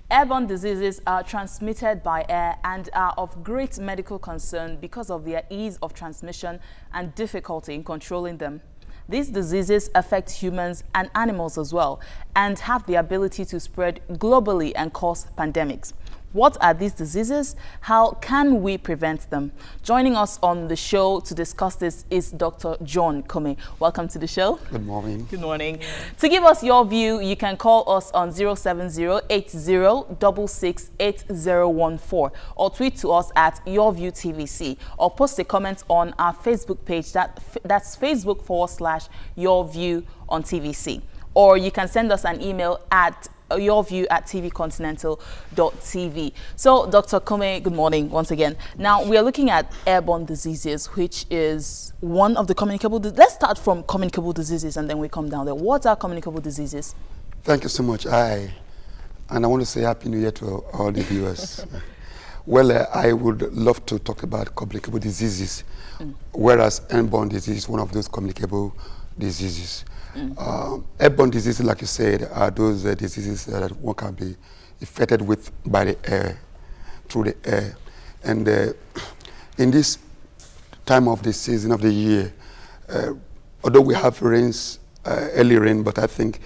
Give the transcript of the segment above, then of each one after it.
Airborne diseases are transmitted by air and are of great medical concern because of their ease of transmission and difficulty in controlling them. These diseases affect humans and animals as well and have the ability to spread globally and cause pandemics. What are these diseases? How can we prevent them? Joining us on the show to discuss this is Dr. John Kome. Welcome to the show. Good morning. Good morning. To give us your view, you can call us on 070-8066-8014 or tweet to us at YourViewTVC or post a comment on our Facebook page. That's Facebook.com/YourView on TVC. Or you can send us an email at yourview@tvcontinental.tv. So, Dr. Kome, good morning once again. Now, we are looking at airborne diseases, which is one of the communicable diseases. Let's start from communicable diseases and then we come down there. What are communicable diseases? Thank you so much. I want to say Happy New Year to all the viewers. Well, I would love to talk about communicable diseases, whereas airborne disease is one of those communicable diseases. Airborne diseases, like you said, are those diseases that one can be infected with by the air, through the air. And in this time of the season of the year, although we have rains, early rain, but I think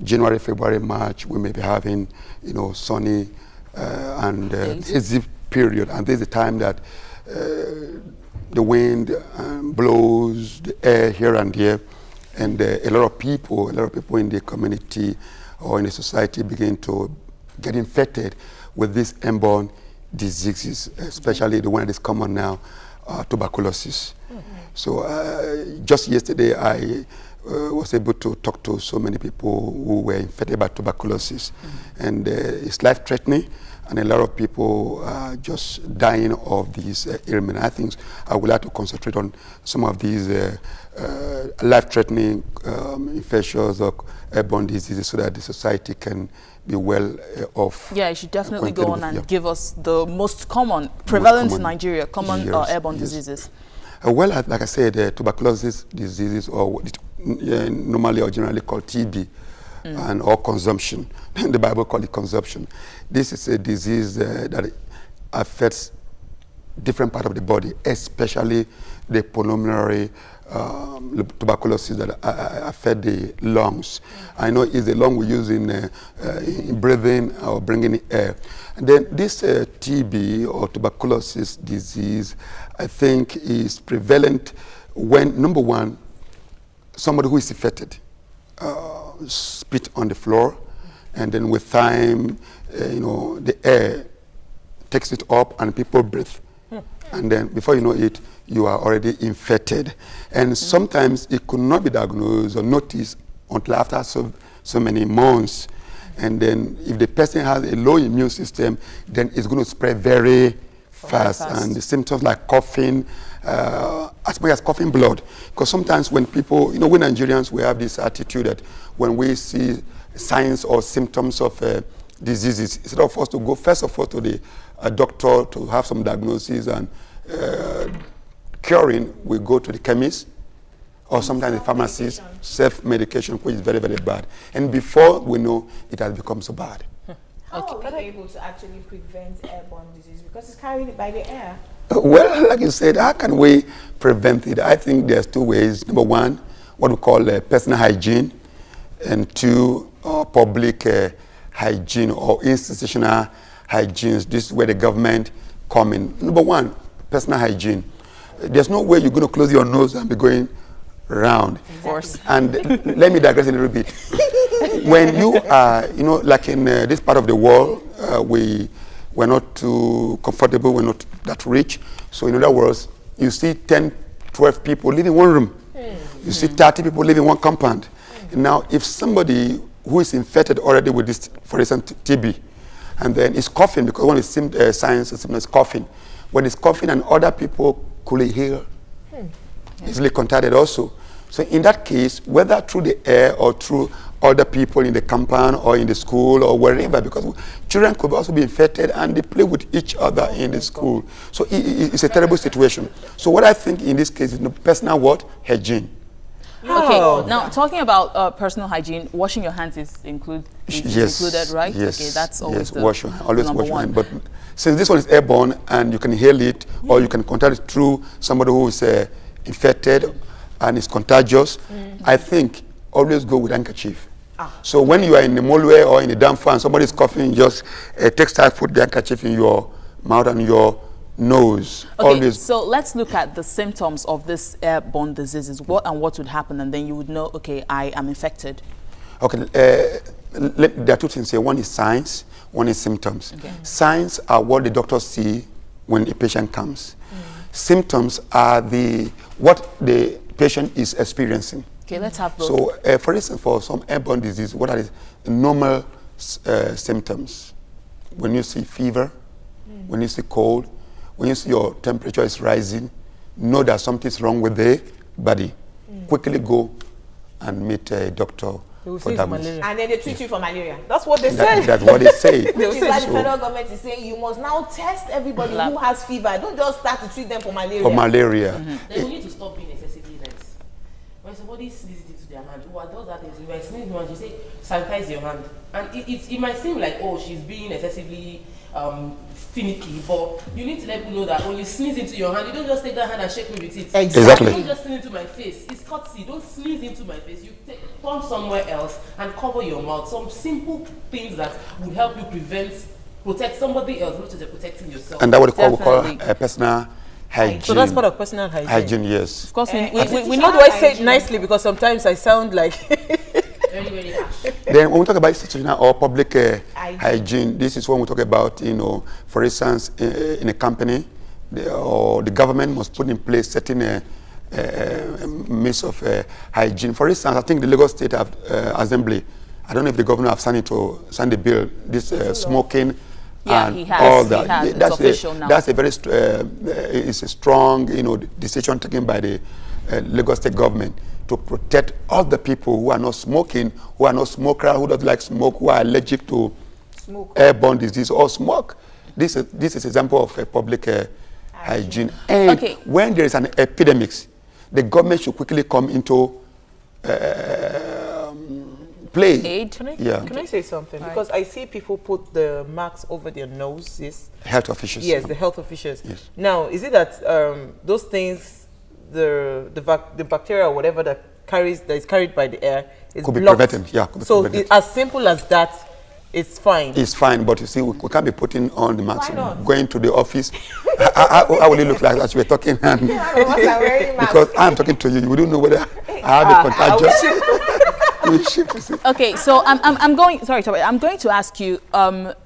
January, February, March, we may be having, sunny and hazy period. And this is the time that the wind blows the air here and there. And a lot of people in the community or in the society begin to get infected with these airborne diseases, especially the one that is common now, tuberculosis. So just yesterday, I was able to talk to so many people who were infected by tuberculosis. And it's life-threatening, and a lot of people are just dying of these ailments. I think I would like to concentrate on some of these life-threatening infectious or airborne diseases so that the society can be well off. Yeah, you should definitely go on and give us the most common, prevalent in Nigeria, common airborne diseases. Well, like I said, tuberculosis diseases, or normally or generally called TB, or consumption. The Bible calls it consumption. This is a disease that affects different parts of the body, especially the pulmonary tuberculosis that affect the lungs. I know it's the lung we use in breathing or bringing in air. And then this TB or tuberculosis disease, I think, is prevalent when, number one, somebody who is infected spit on the floor, and then with time, the air takes it up and people breathe. And then before you know it, you are already infected. And sometimes it could not be diagnosed or noticed until after so many months. And then if the person has a low immune system, then it's going to spread very fast. And the symptoms like coughing, as much as coughing blood. Because sometimes when people, we Nigerians, we have this attitude that when we see signs or symptoms of diseases, instead of us to go first of all to the doctor to have some diagnosis and curing, we go to the chemist or sometimes the pharmacist, self-medication, which is very, very bad. And before we know, it has become so bad. How are we able to actually prevent airborne disease? Because it's carried by the air. Well, like you said, how can we prevent it? I think there's two ways. Number one, what we call personal hygiene, and two, public hygiene or institutional hygiene. This is where the government come in. Number one, personal hygiene. There's no way you're going to close your nose and be going around. Of course. And let me digress a little bit. When you are, like in this part of the world, we're not too comfortable, we're not that rich. So in other words, you see 10, 12 people live in one room. You see 30 people live in one compound. And now, if somebody who is infected already with this, for instance, TB, and then is coughing, because one of the signs of symptoms is coughing. When it's coughing and other people could hear, easily contagious also. So in that case, whether through the air or through other people in the compound or in the school or wherever, because children could also be infected and they play with each other in the school. So it's a terrible situation. So what I think in this case is personal what? Hygiene. Okay, now talking about personal hygiene, washing your hands is included, right? Yes. Okay, that's always yes. Wash your hand. Always number wash your one. hand. But since this one is airborne and you can inhale it or you can contact it through somebody who is infected and is contagious, I think always go with handkerchief. So when you are in the mallway or in the damp and somebody is coughing, just take time, put the handkerchief in your mouth and your nose. Okay, Always. so let's look at the symptoms of this airborne diseases. What would happen, and then you would know, okay, I am infected. Okay, there are two things here. One is signs, one is symptoms. Okay. Signs are what the doctors see when a patient comes. Symptoms are what the patient is experiencing. Okay, let's have both. So, for instance, for some airborne disease, what are the normal symptoms? When you see fever, when you see cold, when you see your temperature is rising, know that something's wrong with the body. Quickly go and meet a doctor for diagnosis. And then they treat you for malaria. That's what they say. That's what they say. Which is why the federal government is saying you must now test everybody who has fever. Don't just start to treat them for malaria. For malaria. Then we need to stop being excessively nice. When somebody sneezes into their hand, what does that is when I sneeze one, you say sanitize your hand, and it might seem like, oh, she's being excessively finicky, but you need to let people know that when you sneeze into your hand, you don't just take that hand and shake me with it. Exactly. Don't just sneeze into my face. It's courtesy. Don't sneeze into my face. You turn somewhere else and cover your mouth. Some simple things that would help you protect somebody else, not just protecting yourself. And that what we call personal hygiene. So that's part of personal hygiene. Hygiene, yes. Of course, we how do I say it nicely, because sometimes I sound like very, very harsh. Then when we talk about institutional or public hygiene, this is when we talk about, for instance, in a company, the government must put in place certain means of hygiene. For instance, I think the Lagos State Assembly, I don't know if the governor have signed the bill, this smoking. Yeah, and he has. all that. He has. That's it's official now. That's a very it's a strong decision taken by the Lagos State government to protect all the people who are not smoking, who are not smokers, who don't like smoke, who are allergic to airborne disease or smoke. This is example of a public hygiene. And when there is an epidemic, the government should quickly come into play. Aid? Can I say something? Right. Because I see people put the masks over their noses. Health officials. Yes, the health officials. Yes. Now, is it that those things, the bacteria or whatever that is carried by the air is could be blocked? prevented. Yeah, could be prevented. As simple as that, it's fine. It's fine, but you see, we can't be putting on the mask. Going to the office. How will it look like as we're talking? And because I'm talking to you, you wouldn't know whether I have a contagious. Okay, so I'm going to ask you,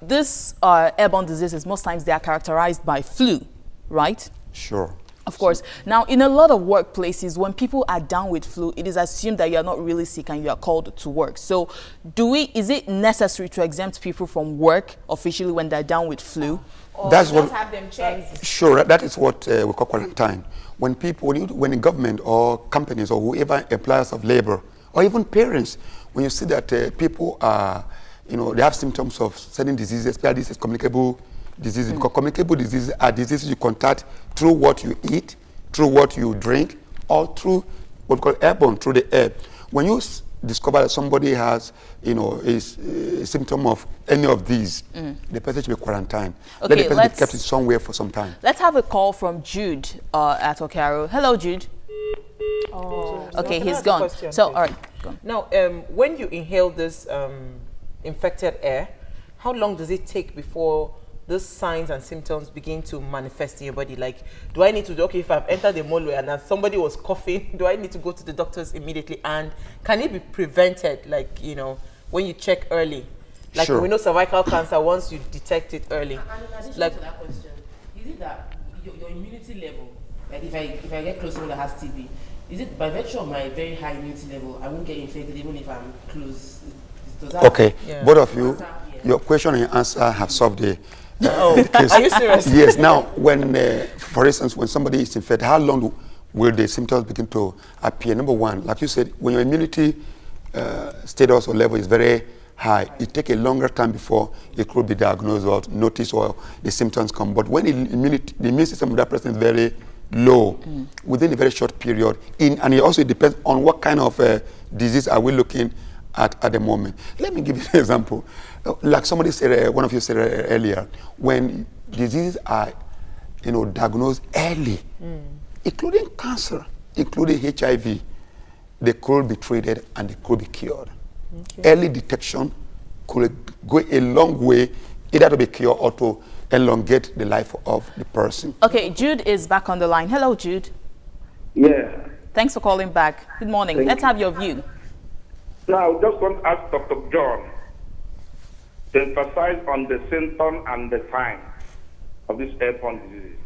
this airborne diseases, most times they are characterized by flu, right? Sure. Of course. Now, in a lot of workplaces, when people are down with flu, it is assumed that you are not really sick and you are called to work. So, is it necessary to exempt people from work officially when they're down with flu? Or that's just what have them checked? Sure, that is what we call quarantine. When the government or companies or whoever employers of labor or even parents, when you see that people are, they have symptoms of certain diseases, especially this is communicable diseases, because communicable diseases are diseases you contact through what you eat, through what you drink, or through what we call airborne, through the air. When you discover that somebody has, a symptom of any of these, the person should be quarantined. Okay, let the person be kept somewhere for some time. Let's have a call from Jude at Okaro. Hello, Jude. Okay, he's gone. Question, so, all right, go on. Now, when you inhale this infected air, how long does it take before those signs and symptoms begin to manifest in your body? Like, do I need to, if I've entered the mallway and somebody was coughing, do I need to go to the doctors immediately? And can it be prevented, like, when you check early? Like, sure. We know cervical cancer, once you detect it early. And in addition like, to that question, is it that your immunity level, like if I get close to someone that has TB, is it by virtue of my very high immunity level, I won't get infected even if I'm close? Okay, both of you, your question and answer have solved the case. Are you serious? Yes. Now, when, for instance, when somebody is infected, how long will the symptoms begin to appear? Number one, like you said, when your immunity status or level is very high, it takes a longer time before it could be diagnosed or noticed or the symptoms come. But when the immune system of that person is very low within a very short period. And it also depends on what kind of disease are we looking at the moment. Let me give you an example. Like somebody said, one of you said earlier, when diseases are, diagnosed early, including cancer, including HIV, they could be treated and they could be cured. Okay. Early detection could go a long way, either to be cured or to elongate the life of the person. Okay, Jude is back on the line. Hello, Jude. Yeah. Thanks for calling back. Good morning. Let's have your view. Now, I just want to ask Dr. John to emphasize on the symptom and the signs of these airborne diseases.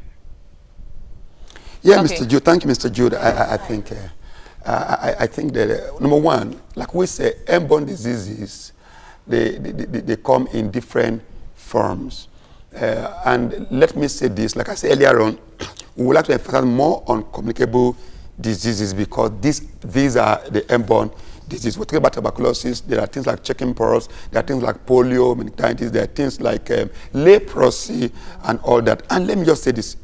Yeah, okay. Mr. Jude. Thank you, Mr. Jude. I think that, number one, like we say, airborne diseases, they come in different forms. And let me say this, like I said earlier on, we would like to emphasize more on communicable diseases because these are the airborne diseases. We talk about tuberculosis, there are things like chickenpox, there are things like polio, meningitis, there are things like leprosy and all that. And let me just say this,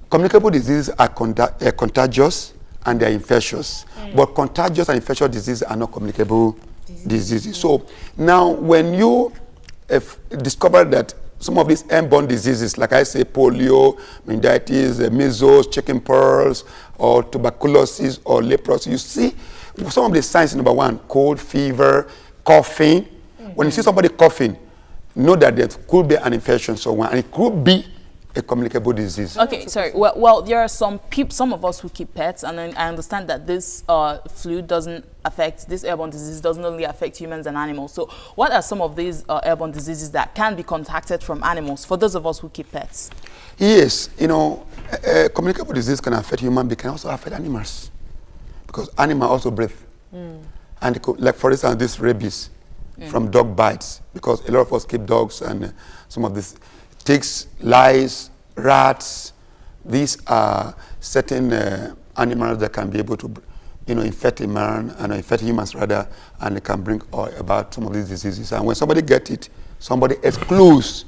communicable diseases are contagious and they are infectious. But contagious and infectious diseases are not communicable diseases. So now when you discover that some of these airborne diseases, like I say, polio, meningitis, measles, chickenpox, or tuberculosis, or leprosy, you see some of the signs. Number one, cold, fever, coughing. When you see somebody coughing, know that there could be an infection somewhere, and it could be a communicable disease. Okay, sorry. Well, there are some of us who keep pets, and I understand that this flu doesn't affect, this airborne disease doesn't only affect humans and animals. So what are some of these airborne diseases that can be contacted from animals for those of us who keep pets? Yes, communicable disease can affect humans, but can also affect animals. Because animals also breathe. And like for instance, this rabies from dog bites, because a lot of us keep dogs, and some of these ticks, lice, rats, these are certain animals that can be able to, infect a man and infect humans rather, and they can bring about some of these diseases. And when somebody gets it, somebody else close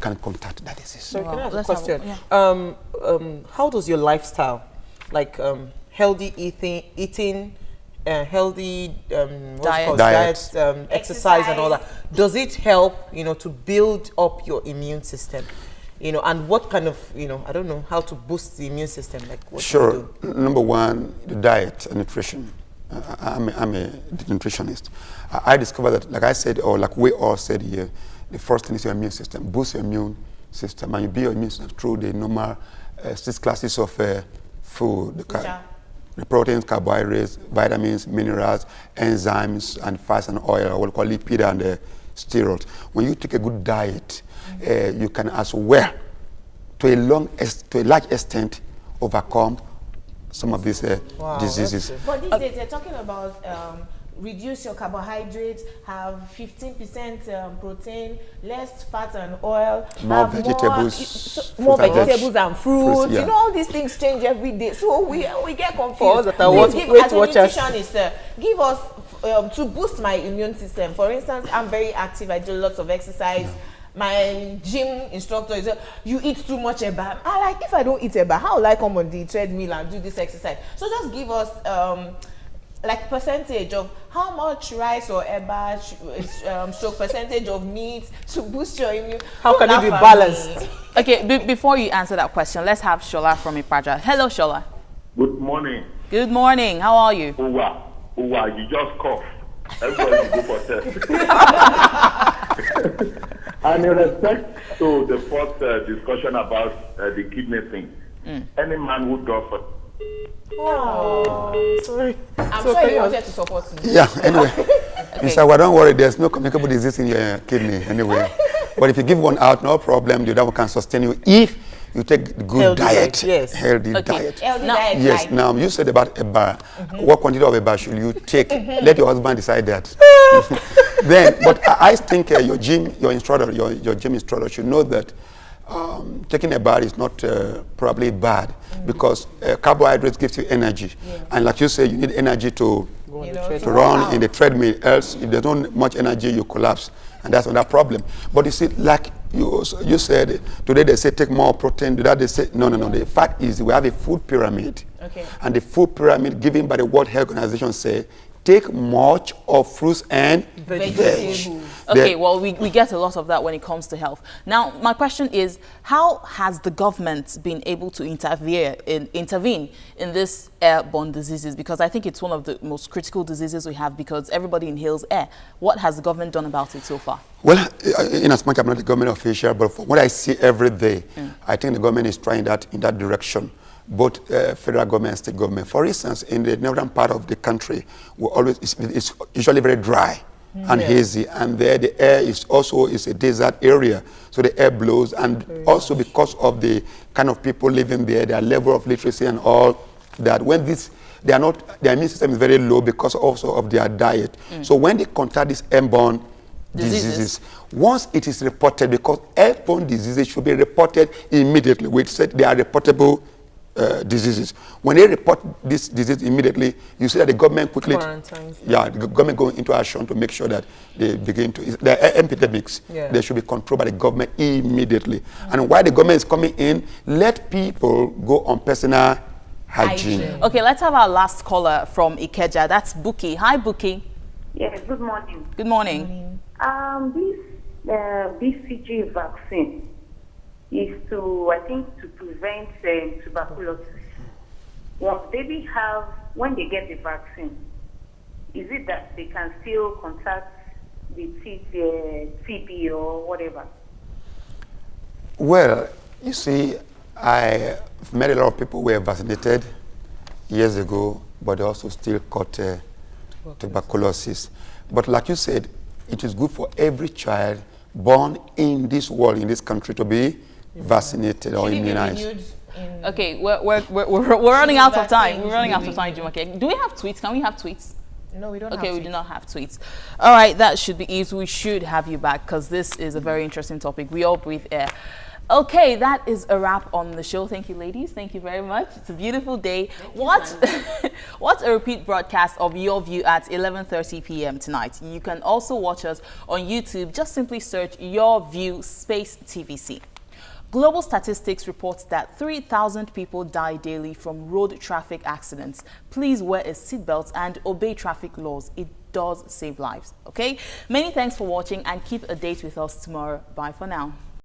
can contact that disease. So can I ask a question? How does your lifestyle, like healthy eating, healthy diet, exercise and all that, does it help to build up your immune system, and what kind of I don't know how to boost the immune system, like what sure. Number one, the diet and nutrition. I'm a nutritionist. I discovered that, like I said, or like we all said here, the first thing is your immune system. Boost your immune system, and you build your immune system through the normal 6 classes of food. The proteins, carbohydrates, vitamins, minerals, enzymes, and fats and oil, or what we call lipid and steroids. When you take a good diet, you can as well, to a large extent, overcome some of these diseases. But these days, they're talking about reduce your carbohydrates, have 15% protein, less fat and oil, more vegetables, more vegetables and fruits. Yeah. All these things change every day, so we get confused. As a nutritionist, give us to boost my immune system. For instance, I'm very active. I do lots of exercise. My gym instructor is you eat too much eba. If I don't eat eba, how will I come on the treadmill and do this exercise? So just give us like percentage of how much rice or eba, stroke percentage of meat to boost your immune. How can it be balanced? Okay, before you answer that question, let's have Shola from Ipaja. Hello, Shola. Good morning. Good morning. How are you? Uwa, you just coughed. Everybody go for test. And in respect to the first discussion about the kidney thing, any man who does for sorry. I'm sure you wanted to support me. Yeah, anyway. Mr. Well, don't worry, there's no communicable disease in your kidney anyway. But if you give one out, no problem, the other one can sustain you if you take good diet. Yes. Healthy diet. Healthy diet. Yes, right. Now you said about a bar. What quantity of a bar should you take? Let your husband decide that. Then, but I think your gym instructor should know that taking a bath is not probably bad because carbohydrates gives you energy. And like you say, you need energy to run in the treadmill. Else, if there's not much energy, you collapse. And that's another problem. But you see, like you said today they say take more protein. Today they say no. The fact is we have a food pyramid. Okay. And the food pyramid given by the World Health Organization say take much of fruits and vegetables. Okay, well, we get a lot of that when it comes to health. Now, my question is, how has the government been able to intervene in this airborne diseases? Because I think it's one of the most critical diseases we have because everybody inhales air. What has the government done about it so far? Well, in as much as I'm not a government official, but from what I see every day, I think the government is trying that in that direction. Both federal government and state government. For instance, in the northern part of the country, it's usually very dry and hazy, and there the air is also a desert area, so the air blows, and also because of the kind of people living there, their level of literacy and all that, when their immune system is very low because also of their diet. So when they contract these airborne diseases, once it is reported, because airborne diseases should be reported immediately. We said they are reportable diseases. When they report this disease immediately, you see that the government quickly, the government go into action to make sure that they begin to, the epidemics, they should be controlled by the government immediately. And while the government is coming in, let people go on personal hygiene. Okay, let's have our last caller from Ikeja. That's Buki. Hi, Buki. Yes, good morning. Good morning. This BCG vaccine is to, I think, to prevent tuberculosis. What babies have when they get the vaccine, is it that they can still contact the TB or whatever? Well, you see, I've met a lot of people who were vaccinated years ago, but they also still caught tuberculosis. But like you said, it is good for every child born in this world, in this country, to be vaccinated or immunized. Okay, we're running out of time. We're running out of time, Jumake. Do we have tweets? Can we have tweets? No, we don't have Okay, tweets. we do not have tweets. All right, that should be easy. We should have you back because this is a very interesting topic. We all breathe air. Okay, that is a wrap on the show. Thank you, ladies. Thank you very much. It's a beautiful day. Watch a repeat broadcast of Your View at 11:30 p.m. tonight. You can also watch us on YouTube. Just simply search Your View Space TVC. Global statistics reports that 3,000 people die daily from road traffic accidents. Please wear a seatbelt and obey traffic laws. It does save lives, okay? Many thanks for watching and keep a date with us tomorrow. Bye for now.